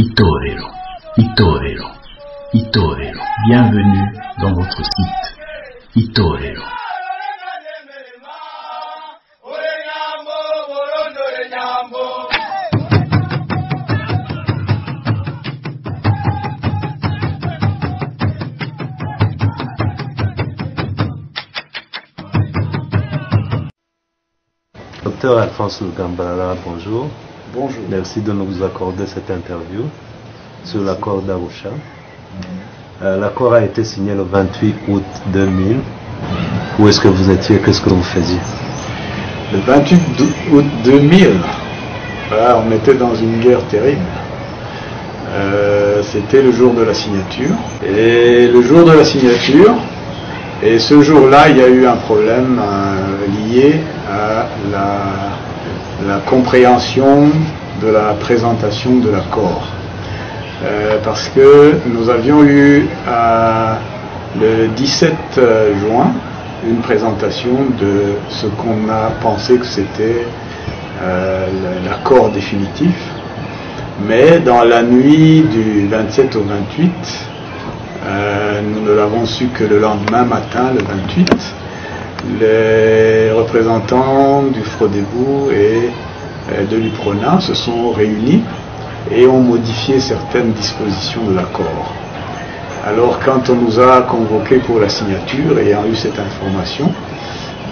Itorero, Itorero, Itorero. Bienvenue dans votre site. Itorero. Docteur Alphonse Lugambarara, bonjour. Bonjour. Merci de nous accorder cette interview sur l'accord d'Arusha. L'accord a été signé le 28 août 2000. Où est-ce que vous étiez? Qu'est-ce que vous faisiez? Le 28 août 2000, on était dans une guerre terrible. C'était le jour de la signature. Et le jour de la signature, et ce jour-là, il y a eu un problème lié à la compréhension de la présentation de l'accord. Parce que nous avions eu le 17 juin une présentation de ce qu'on a pensé que c'était l'accord définitif. Mais dans la nuit du 27 au 28, nous ne l'avons su que le lendemain matin, le 28, les représentants du Frodebo et de l'UPRONA se sont réunis et ont modifié certaines dispositions de l'accord. Alors quand on nous a convoqués pour la signature, ayant eu cette information,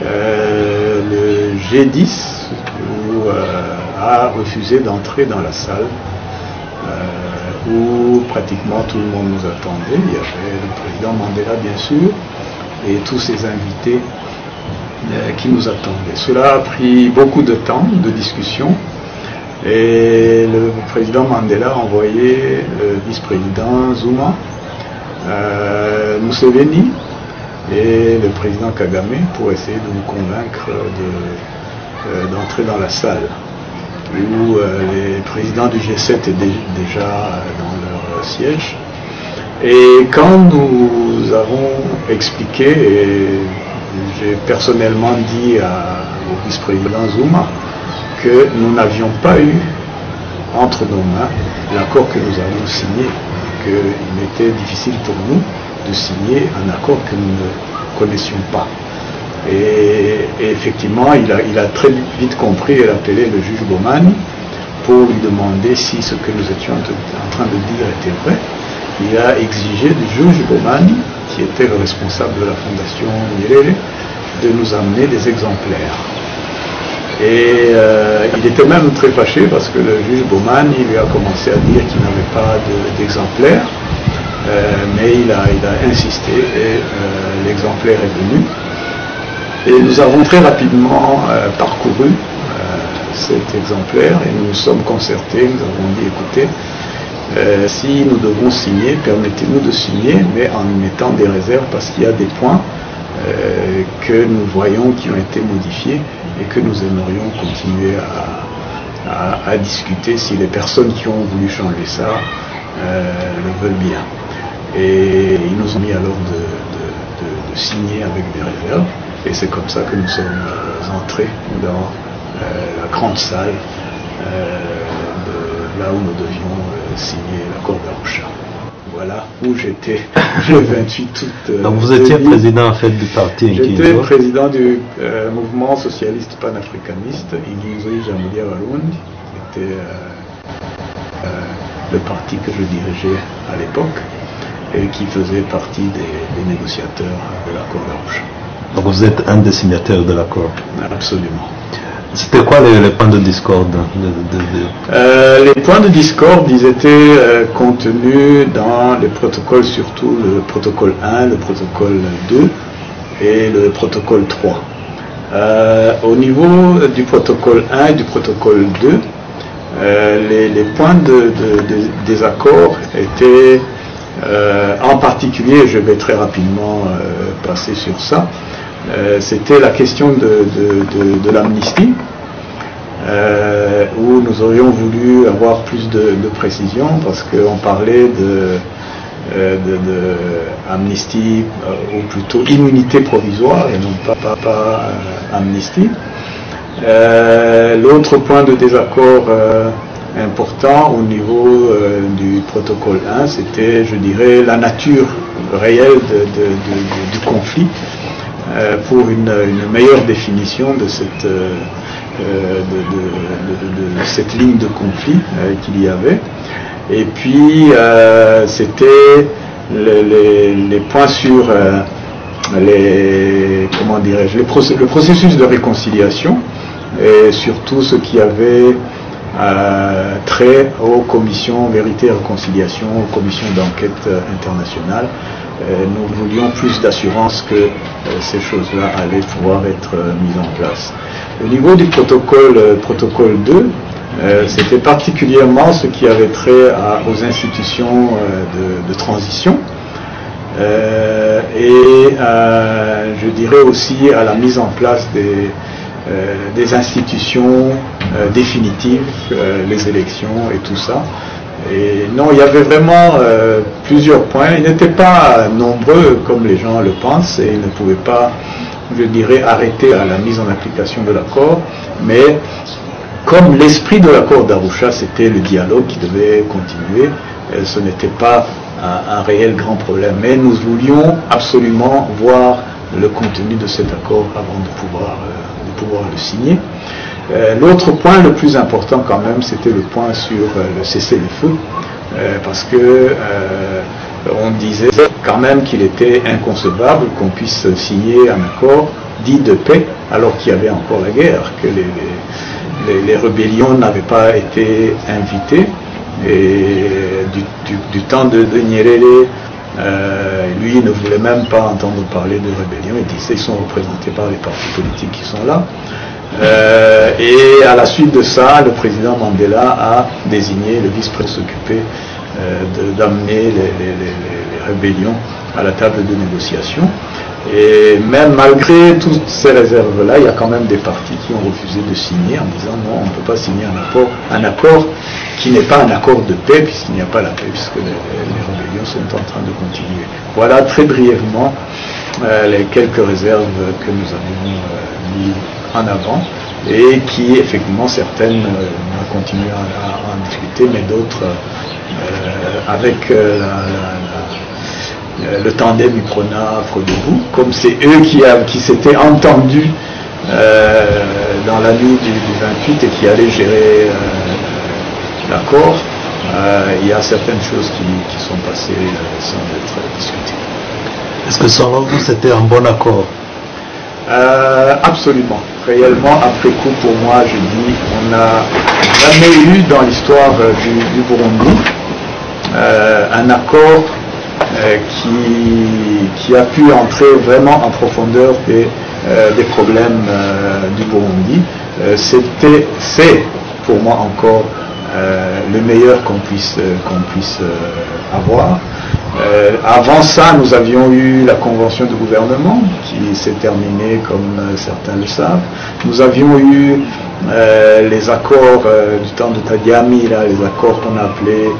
le G10 a refusé d'entrer dans la salle où pratiquement tout le monde nous attendait. Il y avait le président Mandela bien sûr et tous ses invités qui nous attendaient. Cela a pris beaucoup de temps de discussion et le président Mandela a envoyé le vice-président Zuma, Museveni et le président Kagame pour essayer de nous convaincre d'entrer dans la salle où les présidents du G7 étaient déjà dans leur siège. Et quand nous avons expliqué, et j'ai personnellement dit au vice-président Zuma que nous n'avions pas eu entre nos mains l'accord que nous avons signé, qu'il était difficile pour nous de signer un accord que nous ne connaissions pas. Et effectivement, il a très vite compris et appelé le juge Bomani pour lui demander si ce que nous étions en train de dire était vrai. Il a exigé du juge Bomani, qui était le responsable de la fondation Nyerere, de nous amener des exemplaires. Et il était même très fâché parce que le juge Bomani lui a commencé à dire qu'il n'avait pas d'exemplaires, mais il a insisté et l'exemplaire est venu. Et nous avons très rapidement parcouru cet exemplaire et nous nous sommes concertés, nous avons dit écoutez, si nous devons signer, permettez-nous de signer, mais en mettant des réserves parce qu'il y a des points que nous voyons qui ont été modifiés et que nous aimerions continuer à discuter si les personnes qui ont voulu changer ça le veulent bien. Et ils nous ont mis alors de signer avec des réserves. Et c'est comme ça que nous sommes entrés dans la grande salle là où nous devions signer l'accord d'Arusha. Voilà où j'étais le 28 août. Donc vous étiez président en fait du parti Inkinzo. J'étais président du mouvement socialiste panafricaniste Inkinzo Jamhuri Abarundi, qui était le parti que je dirigeais à l'époque et qui faisait partie des négociateurs de l'accord d'Arusha. Donc vous êtes un des signataires de l'accord. Absolument. C'était quoi les points de discorde Les points de discorde, ils étaient contenus dans les protocoles, surtout le protocole 1, le protocole 2 et le protocole 3. Au niveau du protocole 1 et du protocole 2, les points de désaccord étaient en particulier, je vais très rapidement passer sur ça, c'était la question de l'amnistie, où nous aurions voulu avoir plus de précision parce qu'on parlait amnistie ou plutôt immunité provisoire et non pas amnistie. L'autre point de désaccord important au niveau du protocole 1, c'était, je dirais, la nature réelle du conflit, pour une meilleure définition de cette ligne de conflit qu'il y avait. Et puis c'était les points sur le processus de réconciliation, et surtout ce qui avait trait aux commissions vérité et réconciliation, aux commissions d'enquête internationale. Nous voulions plus d'assurance que ces choses-là allaient pouvoir être mises en place. Au niveau du protocole 2, c'était particulièrement ce qui avait trait aux institutions de transition, et je dirais aussi à la mise en place des institutions définitives, les élections et tout ça. Et non, il y avait vraiment plusieurs points. Ils n'étaient pas nombreux comme les gens le pensent, et ils ne pouvaient pas, je dirais, arrêter à la mise en application de l'accord, mais comme l'esprit de l'accord d'Arusha, c'était le dialogue qui devait continuer, ce n'était pas un réel grand problème. Mais nous voulions absolument voir le contenu de cet accord avant de pouvoir le signer. L'autre point le plus important quand même, c'était le point sur le cessez-le-feu, parce que on disait quand même qu'il était inconcevable qu'on puisse signer un accord dit de paix alors qu'il y avait encore la guerre, que les rébellions n'avaient pas été invitées, et du temps de Nyerere, lui ne voulait même pas entendre parler de rébellion. Il disait qu'ils sont représentés par les partis politiques qui sont là. Et à la suite de ça, le président Mandela a désigné le vice-président s'occuper d'amener les rébellions à la table de négociation. Et même malgré toutes ces réserves-là, il y a quand même des partis qui ont refusé de signer en disant non, on ne peut pas signer un accord qui n'est pas un accord de paix, puisqu'il n'y a pas la paix, puisque les rébellions sont en train de continuer. Voilà très brièvement les quelques réserves que nous avons mis en avant, et qui effectivement certaines ont continué à en discuter, mais d'autres avec le tandem UPRONA-Frodebout, comme c'est eux qui s'étaient entendus dans la nuit du 28 et qui allaient gérer l'accord, il y a certaines choses qui sont passées sans être discutées. Est-ce que selon vous c'était un bon accord? Absolument. Réellement, après coup, pour moi, je dis, on n'a jamais eu dans l'histoire du Burundi un accord qui a pu entrer vraiment en profondeur des problèmes du Burundi. C'est pour moi encore le meilleur qu'on puisse avoir. Avant ça, nous avions eu la convention de gouvernement qui s'est terminée, comme certains le savent. Nous avions eu les accords du temps de Tadiami, les accords qu'on appelait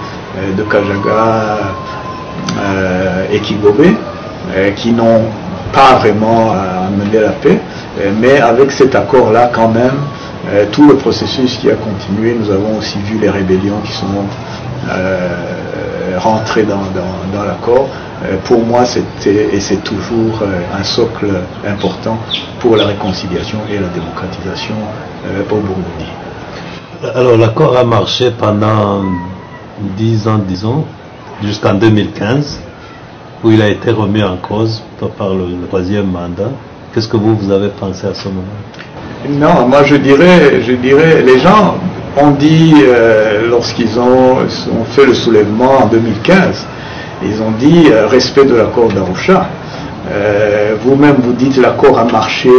de Kajaga et Kigobe, qui n'ont pas vraiment amené la paix. Mais avec cet accord-là, quand même, tout le processus qui a continué, nous avons aussi vu les rébellions qui sont rentrées dans l'accord. Pour moi, c'était et c'est toujours un socle important pour la réconciliation et la démocratisation au Burundi. Alors l'accord a marché pendant 10 ans, disons, jusqu'en 2015, où il a été remis en cause par le troisième mandat. Qu'est-ce que vous avez pensé à ce moment? Non, moi je dirais, les gens ont dit, lorsqu'ils ont fait le soulèvement en 2015, ils ont dit respect de l'accord d'Arusha. Vous-même vous dites l'accord a marché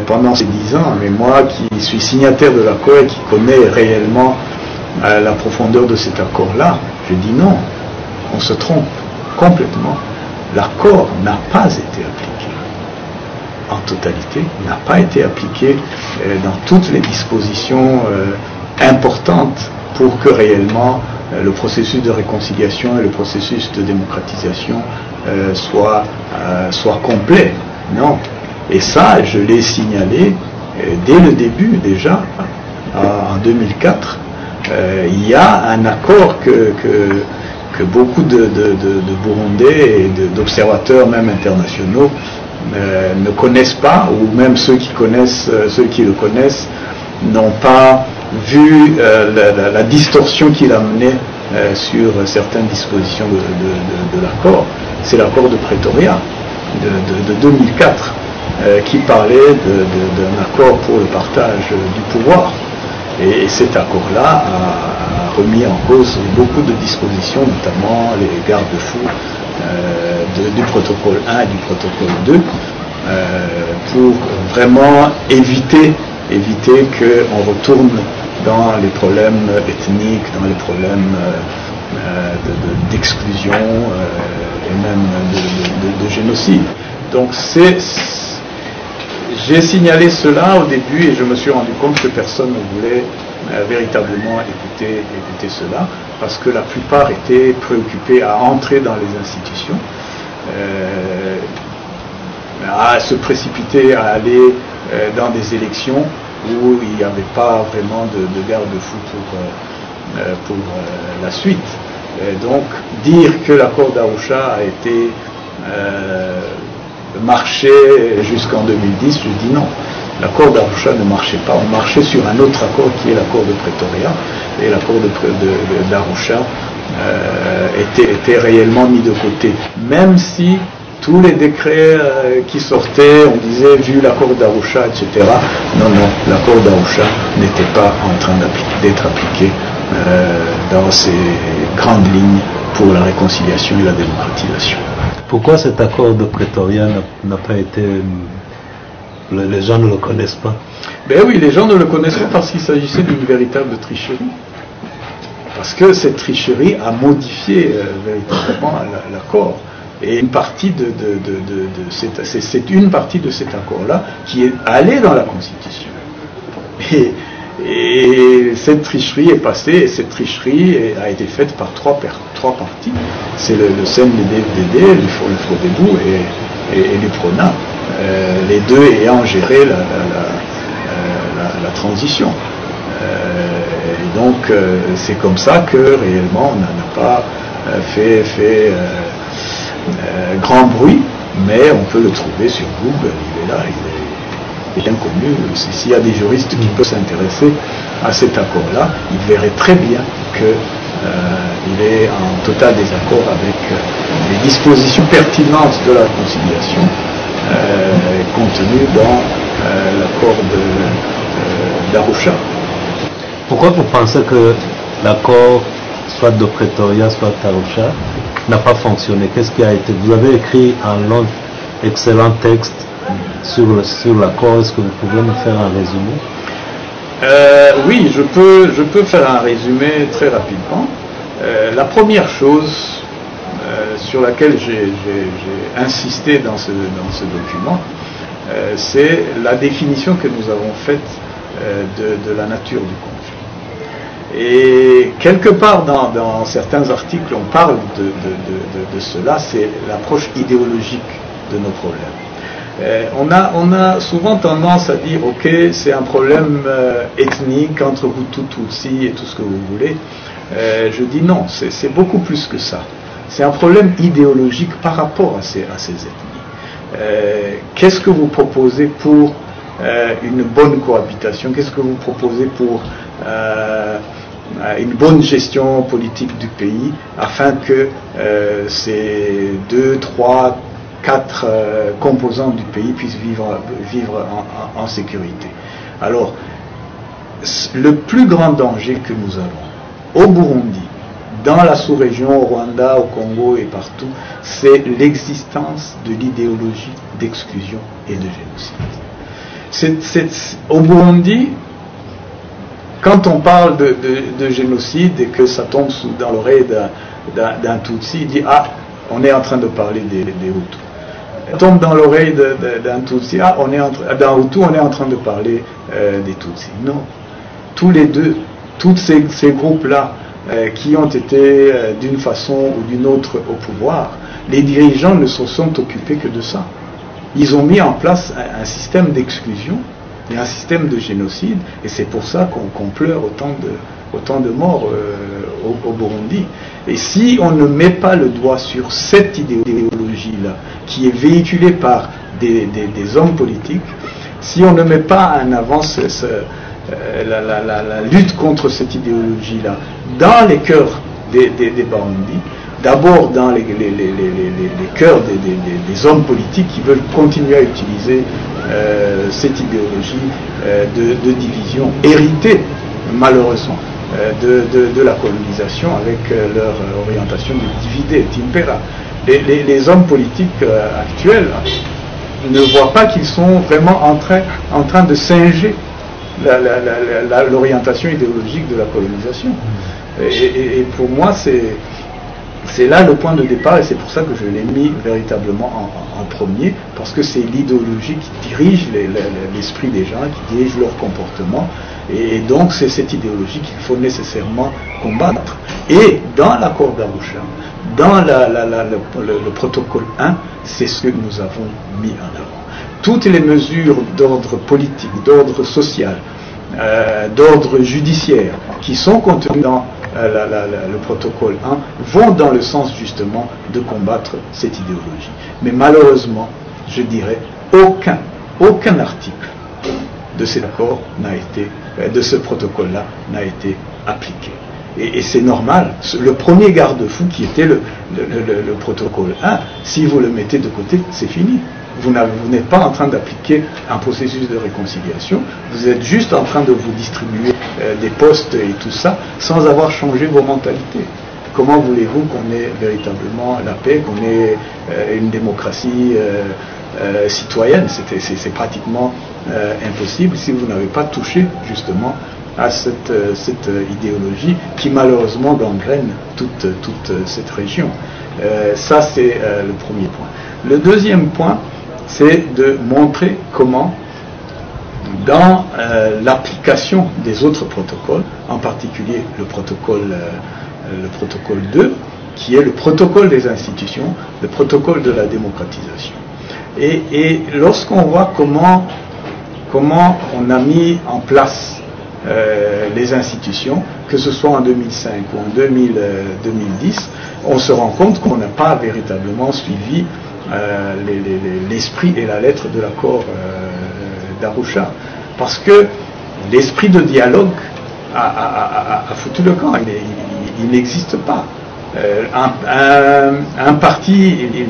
pendant ces 10 ans, mais moi qui suis signataire de l'accord et qui connais réellement la profondeur de cet accord-là, je dis non, on se trompe complètement. L'accord n'a pas été appliqué en totalité, n'a pas été appliqué dans toutes les dispositions importantes pour que réellement le processus de réconciliation et le processus de démocratisation soit complet. Non. Et ça, je l'ai signalé dès le début déjà, en 2004, il y a un accord que beaucoup de Burundais et d'observateurs même internationaux ne connaissent pas, ou même ceux qui le connaissent n'ont pas vu la distorsion qu'il a menée sur certaines dispositions de l'accord. C'est l'accord de Pretoria de 2004 qui parlait d'un accord pour le partage du pouvoir. Et cet accord-là a remis en cause beaucoup de dispositions, notamment les garde-fous du protocole 1 et du protocole 2, pour vraiment éviter qu'on retourne dans les problèmes ethniques, dans les problèmes d'exclusion et même de génocide. Donc j'ai signalé cela au début et je me suis rendu compte que personne ne voulait véritablement écouter cela, parce que la plupart étaient préoccupés à entrer dans les institutions, à se précipiter à aller dans des élections où il n'y avait pas vraiment de garde-fou pour la suite. Donc dire que l'accord d'Arusha a été marché jusqu'en 2010, je dis non. L'accord d'Arusha ne marchait pas, on marchait sur un autre accord qui est l'accord de Pretoria, et l'accord d'Arusha était réellement mis de côté, même si tous les décrets qui sortaient, on disait vu l'accord d'Arusha, etc. Non, l'accord d'Arusha n'était pas en train d'être appliqué dans ces grandes lignes pour la réconciliation et la démocratisation. Pourquoi cet accord de Pretoria n'a pas été... Les gens ne le connaissent pas? Ben oui, les gens ne le connaissent pas parce qu'il s'agissait d'une véritable tricherie. Parce que cette tricherie a modifié véritablement l'accord. Et une partie c'est une partie de cet accord-là qui est allée dans la Constitution. Et cette tricherie est passée, et cette tricherie a été faite par trois partis. C'est le CNDD-FDD, le Frodebo et l'UPRONA, les deux ayant géré la transition. Et donc c'est comme ça que réellement on n'a pas fait grand bruit, mais on peut le trouver sur Google, il est là, il est inconnu. S'il y a des juristes qui peuvent s'intéresser à cet accord-là, ils verraient très bien qu'il est en total désaccord avec les dispositions pertinentes de la réconciliation contenues dans l'accord d'Arusha. Pourquoi vous pensez que l'accord, soit de Pretoria, soit d'Arusha, n'a pas fonctionné? Qu'est-ce qui a été? Vous avez écrit un long, excellent texte sur l'accord. Est-ce que vous pouvez nous faire un résumé? Oui, je peux faire un résumé très rapidement. La première chose sur laquelle j'ai insisté dans ce document, c'est la définition que nous avons faite de la nature du conflit. Et quelque part dans certains articles, on parle de cela, c'est l'approche idéologique de nos problèmes. On a souvent tendance à dire, ok, c'est un problème ethnique entre Hutu, Tutsi et tout ce que vous voulez. Je dis non, c'est beaucoup plus que ça. C'est un problème idéologique par rapport à ces ethnies. Qu'est-ce que vous proposez pour une bonne cohabitation? Qu'est-ce que vous proposez pour une bonne gestion politique du pays, afin que ces 2, 3, 4 composants du pays puissent vivre en sécurité? Alors, le plus grand danger que nous avons au Burundi, dans la sous-région, au Rwanda, au Congo et partout, c'est l'existence de l'idéologie d'exclusion et de génocide. Au Burundi, quand on parle de génocide et que ça tombe dans l'oreille d'un Tutsi, il dit « Ah, on est en train de parler des Hutus ». Ça tombe dans l'oreille d'un Tutsi, « Ah, d'un Hutu, on est en train de parler des Tutsis ». Non. Tous les deux, tous ces groupes-là qui ont été d'une façon ou d'une autre au pouvoir, les dirigeants ne se sont occupés que de ça. Ils ont mis en place un système d'exclusion Il y a un système de génocide, et c'est pour ça qu'on pleure autant de morts au Burundi. Et si on ne met pas le doigt sur cette idéologie-là, qui est véhiculée par des hommes politiques, si on ne met pas en avant la lutte contre cette idéologie-là dans les cœurs des Barundi, d'abord dans les cœurs des hommes politiques qui veulent continuer à utiliser cette idéologie de division héritée, malheureusement, de la colonisation avec leur orientation de divide et impera. Les hommes politiques actuels ne voient pas qu'ils sont vraiment en train de singer l'orientation idéologique de la colonisation. Et pour moi, c'est là le point de départ, et c'est pour ça que je l'ai mis véritablement en premier, parce que c'est l'idéologie qui dirige l'esprit des gens, qui dirige leur comportement, et donc c'est cette idéologie qu'il faut nécessairement combattre. Et dans l'accord d'Arusha, dans le protocole 1, c'est ce que nous avons mis en avant. Toutes les mesures d'ordre politique, d'ordre social, d'ordre judiciaire, qui sont contenues dans le protocole 1 vont dans le sens justement de combattre cette idéologie. Mais malheureusement, je dirais, aucun article de cet accord n'a été, de ce protocole-là n'a été appliqué. Et c'est normal. Le premier garde-fou qui était le protocole 1, si vous le mettez de côté, c'est fini. Vous n'êtes pas en train d'appliquer un processus de réconciliation, vous êtes juste en train de vous distribuer des postes et tout ça, sans avoir changé vos mentalités. Comment voulez-vous qu'on ait véritablement la paix, qu'on ait une démocratie citoyenne? C'est pratiquement impossible si vous n'avez pas touché justement à cette idéologie qui malheureusement gangrène toute cette région. Ça c'est le premier point. Le deuxième point, c'est de montrer comment, dans l'application des autres protocoles, en particulier le protocole 2, qui est le protocole des institutions, le protocole de la démocratisation. Et lorsqu'on voit comment on a mis en place les institutions, que ce soit en 2005 ou en 2010, on se rend compte qu'on n'a pas véritablement suivi l'esprit et la lettre de l'accord d'Arusha. Parce que l'esprit de dialogue a foutu le camp, il n'existe pas. Un parti il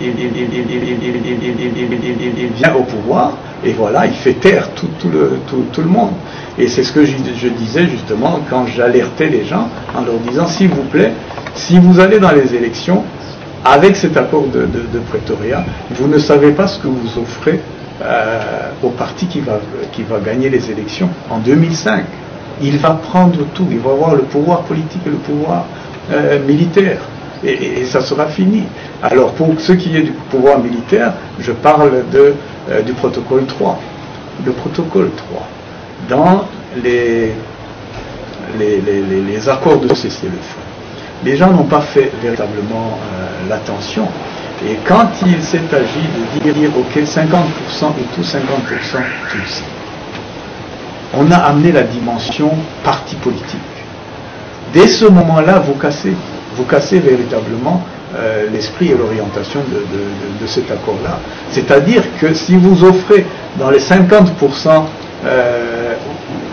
vient au pouvoir et voilà, il fait taire tout le monde. Et c'est ce que je disais justement quand j'alertais les gens en leur disant, s'il vous plaît, si vous allez dans les élections avec cet accord de Pretoria, vous ne savez pas ce que vous offrez au parti qui va gagner les élections en 2005. Il va prendre tout, il va avoir le pouvoir politique et le pouvoir militaire. Et ça sera fini. Alors pour ce qui est du pouvoir militaire, je parle du protocole 3. Le protocole 3, dans les accords de cessez-le-feu, les gens n'ont pas fait véritablement l'attention. Et quand il s'est agi de dire ok, 50% et tout, 50% tous, on a amené la dimension parti politique. Dès ce moment-là, vous cassez véritablement l'esprit et l'orientation de cet accord-là. C'est-à-dire que si vous offrez dans les 50%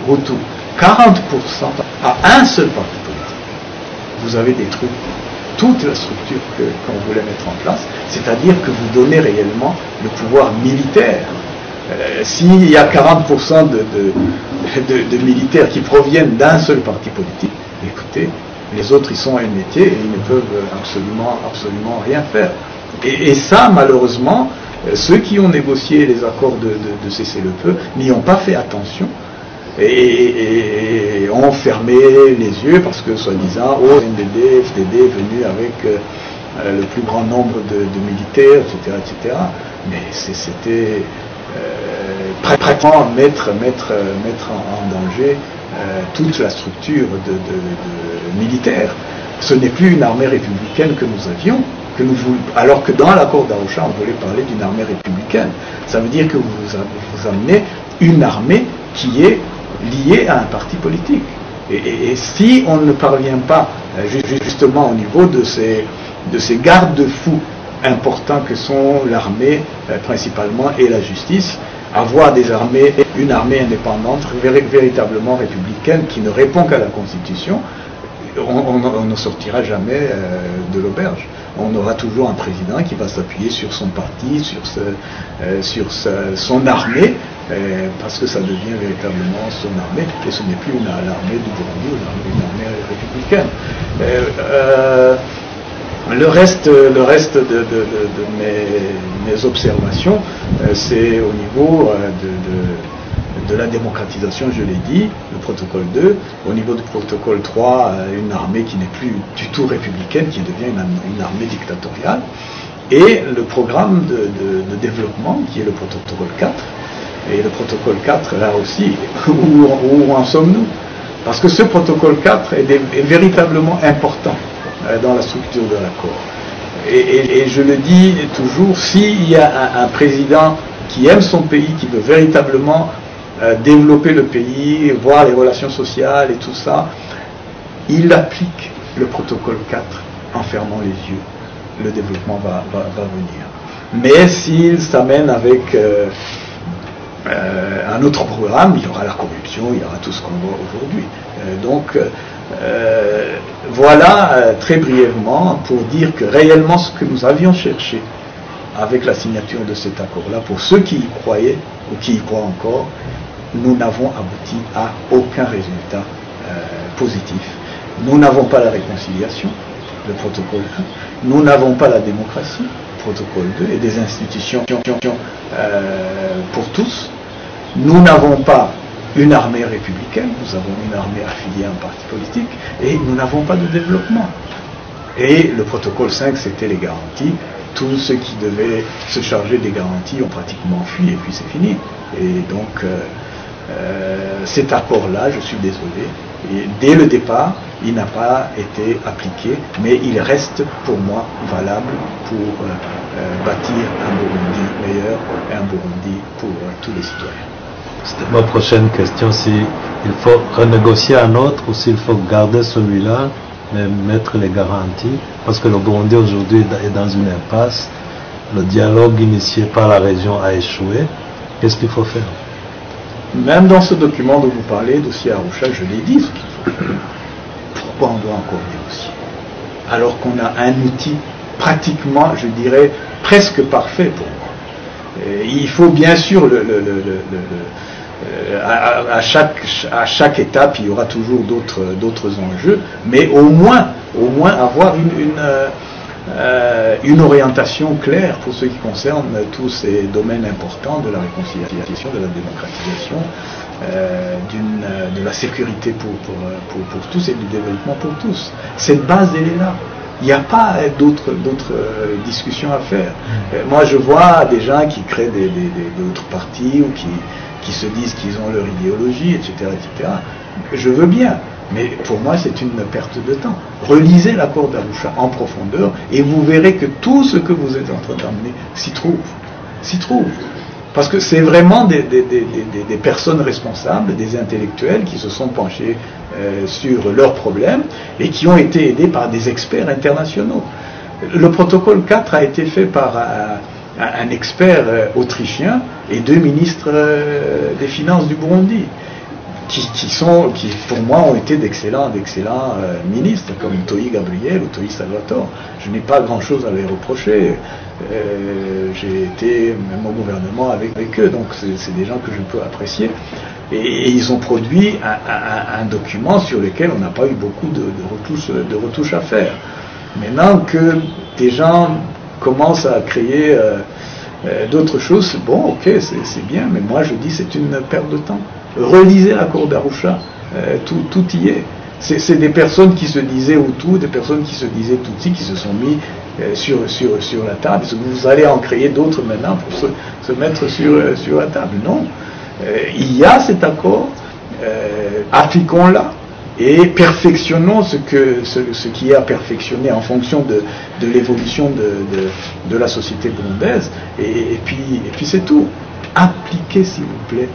Hutu, 40% à un seul parti politique, vous avez détruit toute la structure qu'on voulait mettre en place, c'est-à-dire que vous donnez réellement le pouvoir militaire. S'il y a 40% de militaires qui proviennent d'un seul parti politique, écoutez, les autres ils sont à un métier et ils ne peuvent absolument rien faire. Et ça, malheureusement, ceux qui ont négocié les accords de cessez-le-feu n'y ont pas fait attention et ont fermé les yeux parce que, soi-disant, NDD, FDD est venu avec le plus grand nombre de militaires, etc., etc. Mais c'était pratiquement mettre en danger toute la structure militaire. Ce n'est plus une armée républicaine que nous avions, alors que dans l'accord d'Arusha, on voulait parler d'une armée républicaine. Ça veut dire que vous amenez une armée qui est liée à un parti politique. Et si on ne parvient pas, justement au niveau de ces garde-fous importants que sont l'armée principalement et la justice, avoir une armée indépendante, véritablement républicaine, qui ne répond qu'à la Constitution, on ne sortira jamais de l'auberge. On aura toujours un président qui va s'appuyer sur son parti, sur son armée, parce que ça devient véritablement son armée, et ce n'est plus l'armée du Burundi ou une armée républicaine. Le reste de mes observations, c'est au niveau de la démocratisation, je l'ai dit, le protocole 2, au niveau du protocole 3, une armée qui n'est plus du tout républicaine, qui devient une armée dictatoriale, et le programme de développement, qui est le protocole 4, et le protocole 4, là aussi, où en sommes-nous? Parce que ce protocole 4 est véritablement important dans la structure de l'accord. Et je le dis toujours, s'il y a un président qui aime son pays, qui veut véritablement développer le pays, voir les relations sociales et tout ça, il applique le protocole 4 en fermant les yeux. Le développement va venir. Mais s'il s'amène avec un autre programme, il y aura la corruption, il y aura tout ce qu'on voit aujourd'hui. Voilà très brièvement pour dire que réellement ce que nous avions cherché avec la signature de cet accord-là, pour ceux qui y croyaient ou qui y croient encore, nous n'avons abouti à aucun résultat positif. Nous n'avons pas la réconciliation, le protocole 1, nous n'avons pas la démocratie, protocole 2, et des institutions pour tous. Nous n'avons pas une armée républicaine, nous avons une armée affiliée à un parti politique, et nous n'avons pas de développement. Et le protocole 5, c'était les garanties. Tous ceux qui devaient se charger des garanties ont pratiquement fui, et puis c'est fini. Et donc, cet accord-là, je suis désolé, et dès le départ, il n'a pas été appliqué, mais il reste pour moi valable pour bâtir un Burundi meilleur et un Burundi pour tous les citoyens. C'était ma prochaine question, s'il faut renégocier un autre ou s'il faut garder celui-là, mais mettre les garanties, parce que le Burundi aujourd'hui est dans une impasse, le dialogue initié par la région a échoué. Qu'est-ce qu'il faut faire? Même dans ce document dont vous parlez, dossier Arusha, je l'ai dit ce qu'il faut faire. Pourquoi on doit encore négocier? Alors qu'on a un outil pratiquement, je dirais, presque parfait pour moi. Il faut bien sûr à chaque étape, il y aura toujours d'autres enjeux, mais au moins avoir une orientation claire pour ce qui concerne tous ces domaines importants de la réconciliation, de la démocratisation, de la sécurité pour tous et du développement pour tous. Cette base, elle est là. Il n'y a pas d'autres discussions à faire. Moi, je vois des gens qui créent d'autres partis ou qui se disent qu'ils ont leur idéologie, etc., etc. Je veux bien, mais pour moi, c'est une perte de temps. Relisez l'accord d'Arusha en profondeur et vous verrez que tout ce que vous êtes en train d'amener s'y trouve. S'y trouve. Parce que c'est vraiment des personnes responsables, des intellectuels qui se sont penchés sur leurs problèmes et qui ont été aidés par des experts internationaux. Le protocole 4 a été fait par un expert autrichien et 2 ministres des Finances du Burundi, qui pour moi ont été d'excellents ministres, comme Toi Gabriel ou Toi Salvatore. Je n'ai pas grand-chose à les reprocher. J'ai été même au gouvernement avec eux, donc c'est des gens que je peux apprécier. Et ils ont produit un document sur lequel on n'a pas eu beaucoup de retouches à faire. Maintenant que des gens commencent à créer d'autres choses, bon, ok, c'est bien, mais moi je dis c'est une perte de temps. Relisez l'accord d'Arusha, tout y est. C'est des personnes qui se disaient Hutu, des personnes qui se disaient Tutsi, qui se sont mis sur la table. Vous allez en créer d'autres maintenant pour se mettre sur la table. Non. Il y a cet accord, appliquons-la, et perfectionnons ce qui est à perfectionner en fonction de l'évolution de la société burundaise, et puis c'est tout. Appliquez, s'il vous plaît,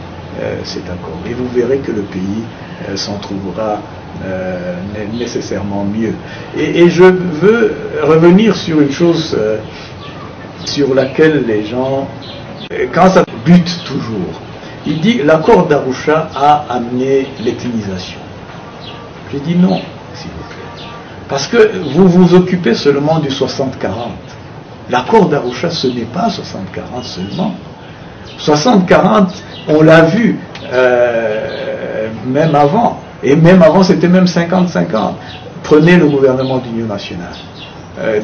cet accord, et vous verrez que le pays s'en trouvera nécessairement mieux. Et je veux revenir sur une chose sur laquelle les gens, quand ça bute toujours, il dit l'accord d'Arusha a amené l'ethnisation. J'ai dit non, s'il vous plaît. Parce que vous vous occupez seulement du 60-40. L'accord d'Arusha, ce n'est pas 60-40 seulement. 60-40, on l'a vu même avant. Et même avant, c'était même 50-50. Prenez le gouvernement d'union nationale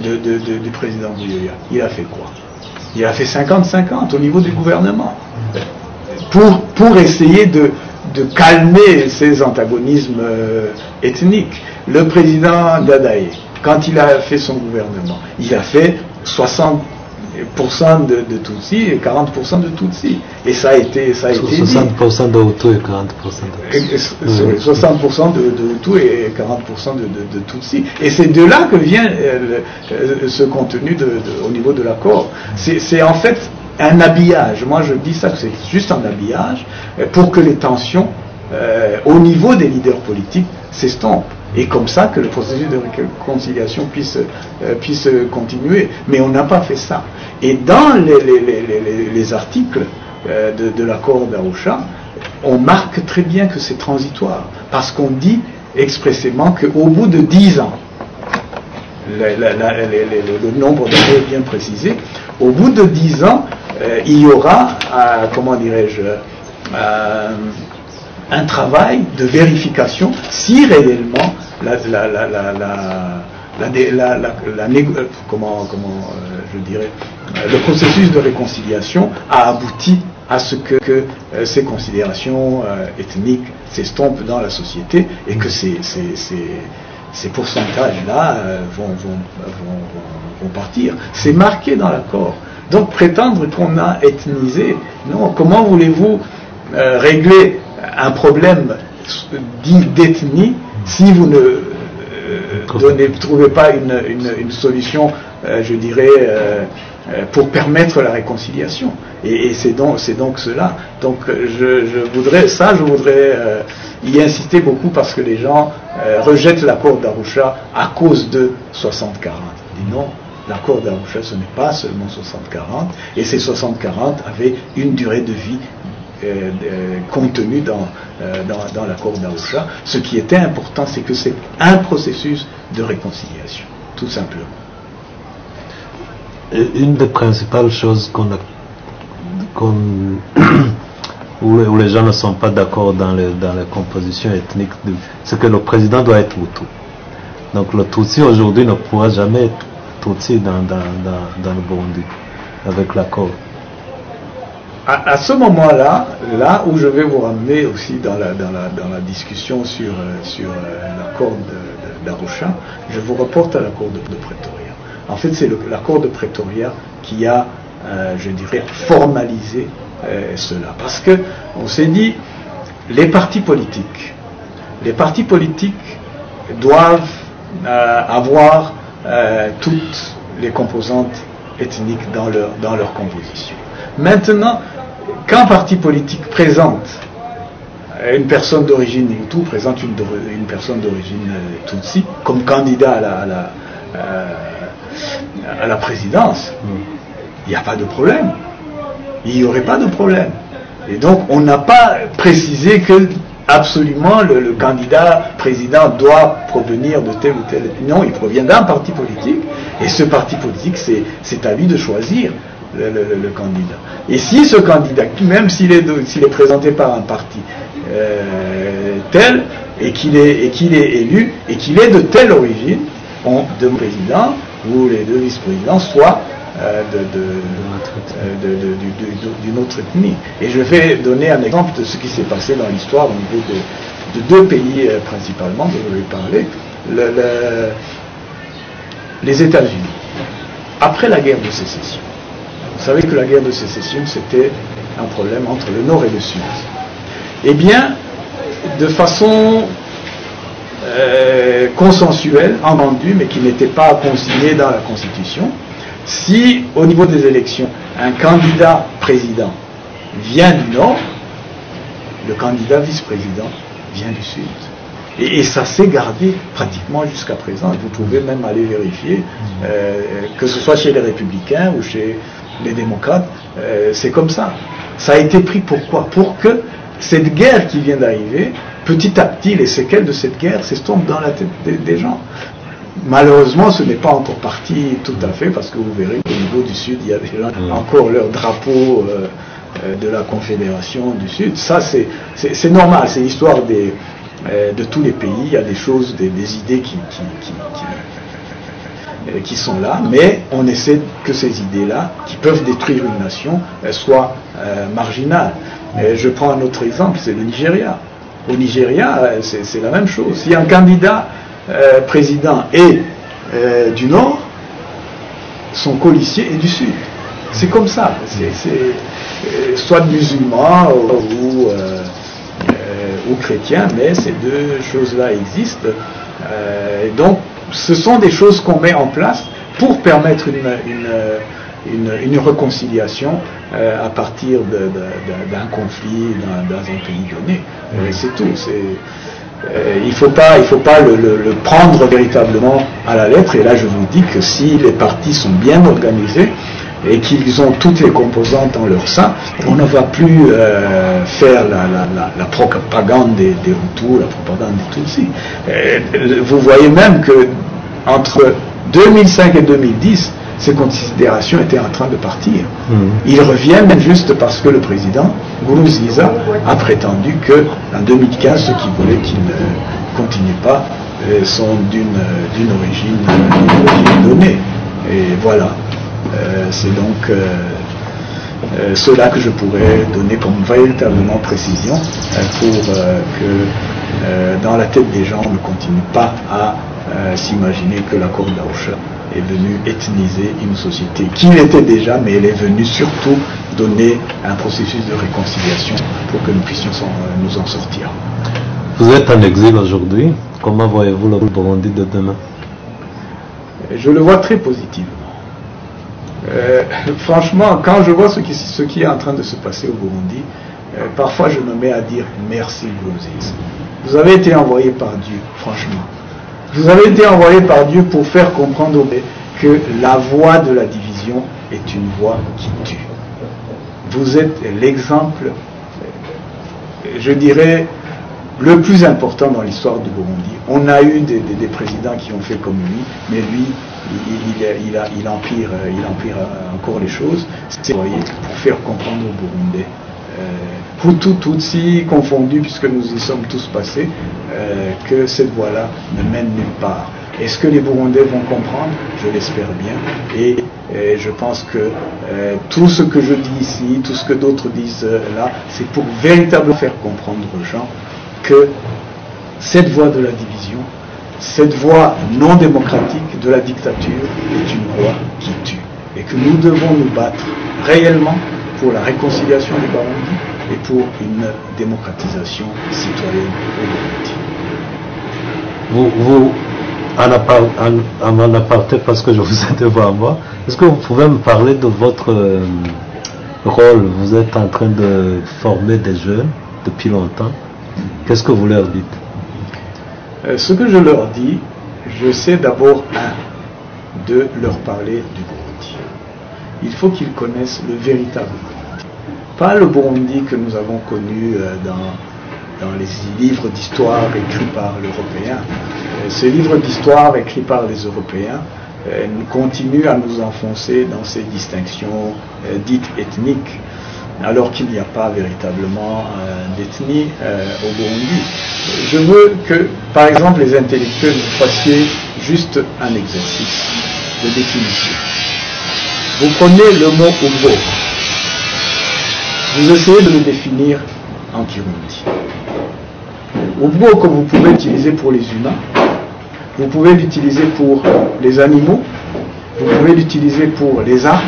du président Buyoya. Il a fait quoi? Il a fait 50-50 au niveau du gouvernement. Pour essayer de calmer ces antagonismes ethniques. Le président Dadaye, quand il a fait son gouvernement, il a fait 60% de Tutsis et 40% de Tutsis. Et ça a été 60% de Hutu et 40% de 60% de Hutu et 40% de Tutsis. Et c'est de là que vient ce contenu au niveau de l'accord. C'est en fait un habillage. Moi je dis ça, que c'est juste un habillage pour que les tensions au niveau des leaders politiques s'estompent. Et comme ça que le processus de réconciliation puisse continuer. Mais on n'a pas fait ça. Et dans les articles de l'accord d'Arusha, on marque très bien que c'est transitoire. Parce qu'on dit expressément qu'au bout de 10 ans, le nombre d'années est bien précisé, au bout de 10 ans, il y aura, comment dirais-je, un travail de vérification si réellement le processus de réconciliation a abouti à ce que ces considérations ethniques s'estompent dans la société et que ces pourcentages-là vont partir. C'est marqué dans l'accord. Donc prétendre qu'on a ethnisé, non, comment voulez-vous régler un problème dit d'ethnie si vous ne trouvez pas une solution, je dirais, pour permettre la réconciliation. Et c'est donc cela. Donc je voudrais y insister beaucoup parce que les gens rejettent l'accord d'Arusha à cause de 60-40. Et non, l'accord d'Arusha ce n'est pas seulement 60-40, et ces 60-40 avaient une durée de vie contenue dans l'accord d'Arusha. Ce qui était important, c'est que c'est un processus de réconciliation, tout simplement. Une des principales choses où les gens ne sont pas d'accord dans les compositions ethniques, c'est que le président doit être Hutu. Donc le Tutsi aujourd'hui ne pourra jamais être Tutsi dans le Burundi, avec l'accord. À ce moment-là, là où je vais vous ramener aussi dans la discussion sur l'accord d'Arusha, je vous reporte à l'accord de Pretoria. En fait, c'est l'accord de Pretoria qui a, je dirais, formalisé cela. Parce que on s'est dit, les partis politiques doivent avoir toutes les composantes ethniques dans leur composition. Maintenant, quand un parti politique présente une personne d'origine Hutu, présente une personne d'origine Tutsi comme candidat à la présidence, il n'y a pas de problème. Il n'y aurait pas de problème. Et donc, on n'a pas précisé que absolument le candidat président doit provenir de tel ou tel. Non, il provient d'un parti politique, et ce parti politique, c'est à lui de choisir le candidat. Et si ce candidat, même s'il est présenté par un parti tel, et qu'il est élu, et qu'il est de telle origine, deux présidents ou les deux vice-présidents soient d'une autre ethnie. Et je vais donner un exemple de ce qui s'est passé dans l'histoire au niveau de deux pays principalement, dont je vais parler, les États-Unis. Après la guerre de sécession, vous savez que la guerre de sécession, c'était un problème entre le Nord et le Sud. Eh bien, de façon consensuel, entendu, mais qui n'était pas consigné dans la Constitution. Si, au niveau des élections, un candidat président vient du Nord, le candidat vice-président vient du Sud. Et ça s'est gardé pratiquement jusqu'à présent. Vous pouvez même aller vérifier, que ce soit chez les Républicains ou chez les démocrates, c'est comme ça. Ça a été pris pourquoi? Pour que cette guerre qui vient d'arriver, petit à petit, les séquelles de cette guerre s'estompent dans la tête des gens. Malheureusement, ce n'est pas encore parti tout à fait, parce que vous verrez qu'au niveau du Sud, il y a des gens encore leur drapeau de la Confédération du Sud. Ça, c'est normal, c'est l'histoire de tous les pays. Il y a des choses, des idées qui sont là, mais on essaie que ces idées-là, qui peuvent détruire une nation, soient marginales. Je prends un autre exemple, c'est le Nigeria. Au Nigeria, c'est la même chose. Si un candidat président est du Nord, son colistier est du Sud. C'est comme ça. C'est soit musulman ou chrétien, mais ces deux choses-là existent. Donc, ce sont des choses qu'on met en place pour permettre une réconciliation à partir d'un conflit dans un pays donné. C'est tout. Il ne faut pas le prendre véritablement à la lettre. Et là, je vous dis que si les partis sont bien organisés et qu'ils ont toutes les composantes en leur sein, on ne va plus faire la propagande des Hutus, la propagande des Tutsis. Vous voyez même que entre 2005 et 2010, ces considérations étaient en train de partir. Ils reviennent juste parce que le président Nkurunziza a prétendu qu'en 2015, ceux qui voulaient qu'il ne continue pas sont d'une origine donnée. Et voilà. C'est donc cela que je pourrais donner comme véritablement précision pour que dans la tête des gens, on ne continue pas à s'imaginer que l'accord d'Arusha est venu ethniser une société qui l'était déjà, mais elle est venue surtout donner un processus de réconciliation pour que nous puissions nous en sortir. Vous êtes en exil aujourd'hui. Comment voyez-vous le Burundi de demain? Je le vois très positivement. Franchement, quand je vois ce qui est en train de se passer au Burundi, parfois je me mets à dire merci Nkurunziza. Vous avez été envoyé par Dieu, franchement. Vous avez été envoyé par Dieu pour faire comprendre que la voie de la division est une voie qui tue. Vous êtes l'exemple, je dirais, le plus important dans l'histoire du Burundi. On a eu des présidents qui ont fait comme lui, mais lui, il empire encore les choses. C'est pour faire comprendre aux Burundais, Hutu, Tutsi confondus, puisque nous y sommes tous passés, que cette voie-là ne mène nulle part. Est-ce que les Burundais vont comprendre? Je l'espère bien. Et je pense que tout ce que je dis ici, tout ce que d'autres disent là, c'est pour véritablement faire comprendre aux gens que cette voie de la division, cette voie non démocratique de la dictature est une voie qui tue. Et que nous devons nous battre réellement pour la réconciliation du Burundi et pour une démocratisation citoyenne au Burundi. Vous en aparté, parce que je vous ai devant moi, est-ce que vous pouvez me parler de votre rôle? Vous êtes en train de former des jeunes depuis longtemps. Qu'est-ce que vous leur dites? Ce que je leur dis, je sais d'abord, de leur parler du Burundi. Il faut qu'ils connaissent le véritable Burundi. Pas le Burundi que nous avons connu dans les livres d'histoire écrits par l'Européen. Ces livres d'histoire écrits par les Européens continuent à nous enfoncer dans ces distinctions dites ethniques, alors qu'il n'y a pas véritablement d'ethnie au Burundi. Je veux que, par exemple, les intellectuels vous fassiez juste un exercice de définition. Vous prenez le mot Ugbo, vous essayez de le définir en Kirundi. Ugbo que vous pouvez utiliser pour les humains, vous pouvez l'utiliser pour les animaux, vous pouvez l'utiliser pour les arbres,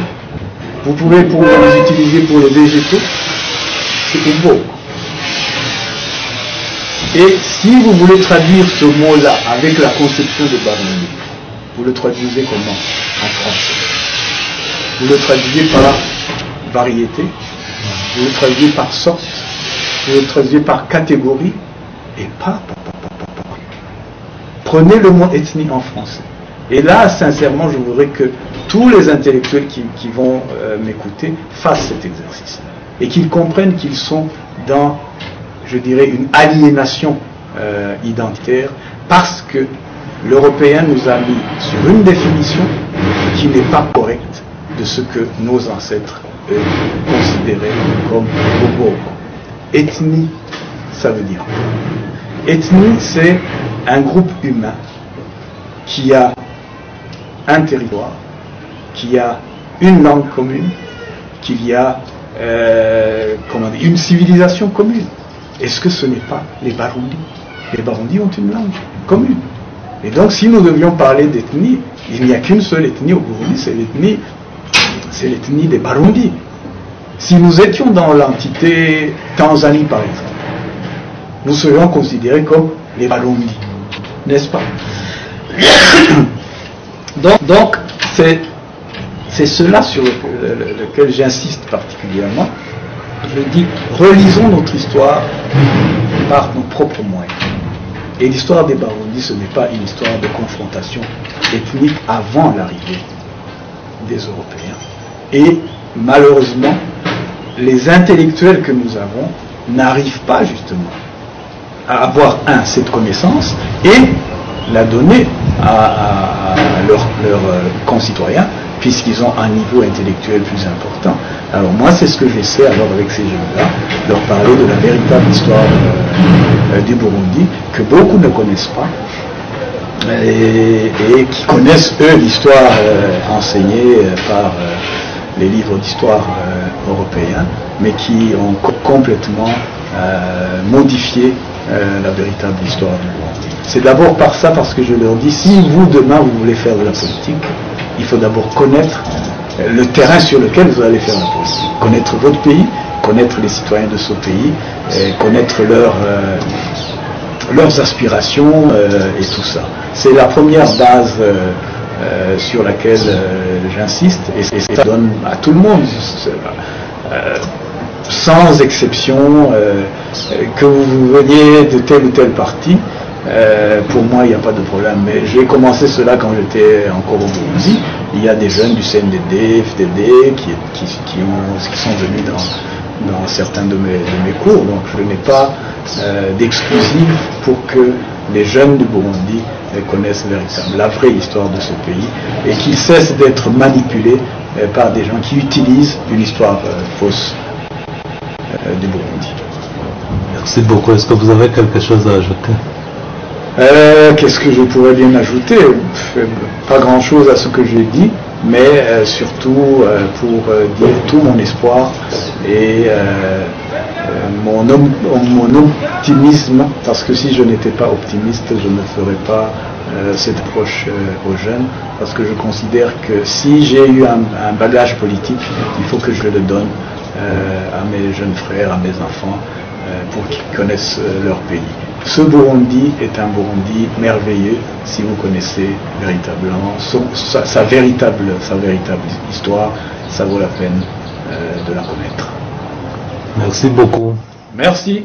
vous pouvez l'utiliser pour les végétaux. C'est Ugbo. Et si vous voulez traduire ce mot-là avec la conception de Barundi, vous le traduisez comment en français? Vous le traduisez par variété, vous le traduisez par sorte, vous le traduisez par catégorie, et pas. Prenez le mot ethnie en français. Et là, sincèrement, je voudrais que tous les intellectuels qui vont m'écouter fassent cet exercice. Et qu'ils comprennent qu'ils sont dans, je dirais, une aliénation identitaire, parce que l'Européen nous a mis sur une définition qui n'est pas correcte de ce que nos ancêtres considéraient comme bobo. Ethnie, ça veut dire quoi? Ethnie, c'est un groupe humain qui a un territoire, qui a une langue commune, qu'il y a une civilisation commune. Est-ce que ce n'est pas les Barundi? Les Barundi ont une langue commune. Et donc, si nous devions parler d'ethnie, il n'y a qu'une seule ethnie au Burundi, c'est l'ethnie des Barundi. Si nous étions dans l'entité Tanzanie, par exemple, nous serions considérés comme les Barundi, n'est-ce pas? Donc c'est cela sur lequel j'insiste particulièrement. Je dis, relisons notre histoire par nos propres moyens. Et l'histoire des Barundi, ce n'est pas une histoire de confrontation ethnique avant l'arrivée des Européens. Et malheureusement, les intellectuels que nous avons n'arrivent pas justement à avoir, cette connaissance et la donner à leurs concitoyens, puisqu'ils ont un niveau intellectuel plus important. Alors moi, c'est ce que j'essaie alors avec ces jeunes-là, leur parler de la véritable histoire du Burundi, que beaucoup ne connaissent pas, et qui connaissent, eux, l'histoire enseignée par les livres d'histoire européens, mais qui ont complètement modifié la véritable histoire du Burundi. C'est d'abord par ça, parce que je leur dis, si vous, demain, vous voulez faire de la politique, il faut d'abord connaître le terrain sur lequel vous allez faire la politique. Connaître votre pays, connaître les citoyens de ce pays, connaître leurs aspirations et tout ça. C'est la première base sur laquelle j'insiste, et ça donne à tout le monde, sans exception, que vous veniez de tel ou tel parti. Pour moi, il n'y a pas de problème. Mais j'ai commencé cela quand j'étais encore au Burundi. Il y a des jeunes du CNDD, FDD, qui sont venus dans certains de mes cours. Donc je n'ai pas d'exclusif pour que les jeunes du Burundi connaissent la vraie histoire de ce pays et qu'ils cessent d'être manipulés par des gens qui utilisent une histoire fausse du Burundi. Merci beaucoup. Est-ce que vous avez quelque chose à ajouter? Qu'est-ce que je pourrais bien ajouter? Pas grand-chose à ce que j'ai dit, mais surtout pour dire tout mon espoir et mon optimisme, parce que si je n'étais pas optimiste, je ne ferais pas cette approche aux jeunes, parce que je considère que si j'ai eu un bagage politique, il faut que je le donne à mes jeunes frères, à mes enfants, pour qu'ils connaissent leur pays. Ce Burundi est un Burundi merveilleux si vous connaissez véritablement sa véritable histoire. Ça vaut la peine de la connaître. Merci beaucoup. Merci.